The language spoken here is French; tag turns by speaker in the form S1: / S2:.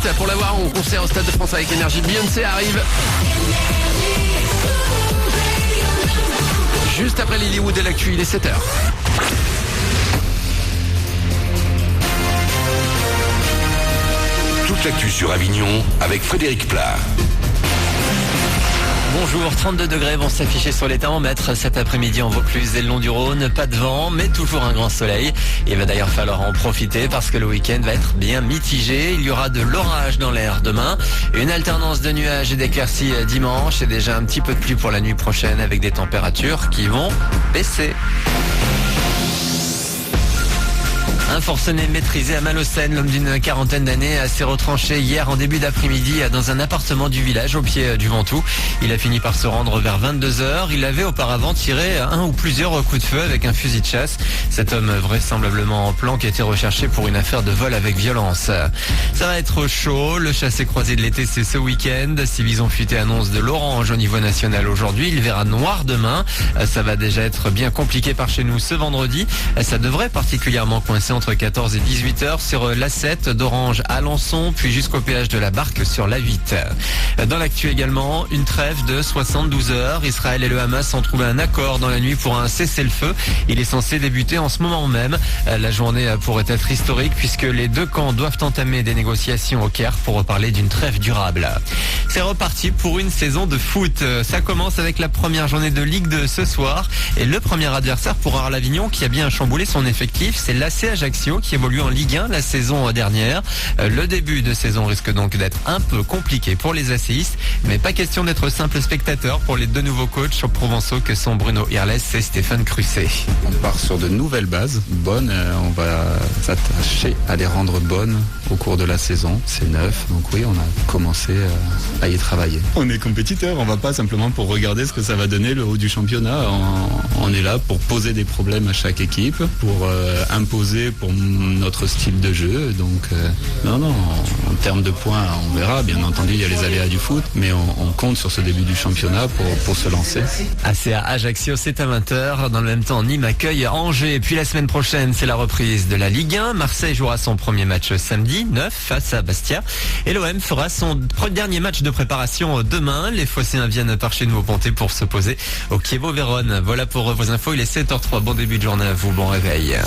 S1: suite, pour l'avoir en concert au Stade de France avec Énergie, Beyoncé arrive. Juste après Lilywood et l'actu, il est 7h.
S2: Toute l'actu sur Avignon avec Frédéric Plat.
S3: Bonjour, 32 degrés vont s'afficher sur les thermomètres cet après-midi en Vaucluse et le long du Rhône. Pas de vent, mais toujours un grand soleil. Il va d'ailleurs falloir en profiter parce que le week-end va être bien mitigé. Il y aura de l'orage dans l'air demain. Une alternance de nuages et d'éclaircies dimanche et déjà un petit peu de pluie pour la nuit prochaine avec des températures qui vont baisser. Un forcené maîtrisé à Malaucène, l'homme d'une quarantaine d'années s'est retranché hier en début d'après-midi dans un appartement du village au pied du Ventoux. Il a fini par se rendre vers 22h. Il avait auparavant tiré un ou plusieurs coups de feu avec un fusil de chasse. Cet homme vraisemblablement en planque était recherché pour une affaire de vol avec violence. Ça va être chaud. Le chassé-croisé de l'été, c'est ce week-end. Civison Futé annonce de l'orange au niveau national aujourd'hui. Il verra noir demain. Ça va déjà être bien compliqué par chez nous ce vendredi. Ça devrait particulièrement coincer entre 14 et 18h sur l'A7 d'Orange à Alençon, puis jusqu'au péage de la Barque sur l'A8. Dans l'actu également, une trêve de 72 heures. Israël et le Hamas ont trouvé un accord dans la nuit pour un cessez-le-feu. Il est censé débuter en ce moment même. La journée pourrait être historique puisque les deux camps doivent entamer des négociations au Caire pour reparler d'une trêve durable. C'est reparti pour une saison de foot. Ça commence avec la première journée de Ligue 2 ce soir et le premier adversaire pour Arles-Avignon qui a bien chamboulé son effectif, c'est l'AC Ajaccio qui évolue en Ligue 1 la saison dernière. Le début de saison risque donc d'être un peu compliqué pour les ACistes, mais pas question d'être simple spectateur pour les deux nouveaux coachs provençaux que sont Bruno Irles et Stéphane Crusset.
S4: On part sur de nouvelles bases bonnes, on va s'attacher à les rendre bonnes au cours de la saison. C'est neuf, donc oui, on a commencé à y travailler. On est compétiteur, on va pas simplement pour regarder ce que ça va donner le haut du championnat. On est là pour poser des problèmes à chaque équipe, pour imposer pour notre style de jeu. Donc non, en termes de points, on verra. Bien entendu, il y a les aléas du foot, mais on compte sur ce début du championnat pour se lancer.
S3: ACA Ajaccio, c'est à 20h. Dans le même temps, Nîmes accueille Angers. Puis la semaine prochaine, c'est la reprise de la Ligue 1. Marseille jouera son premier match samedi, 9, face à Bastia. Et l'OM fera son dernier match de préparation demain. Les Phocéens viennent par chez nous au Pontet pour s'opposer au Chievo Vérone. Voilà pour vos infos. Il est 7h03. Bon début de journée à vous. Bon réveil.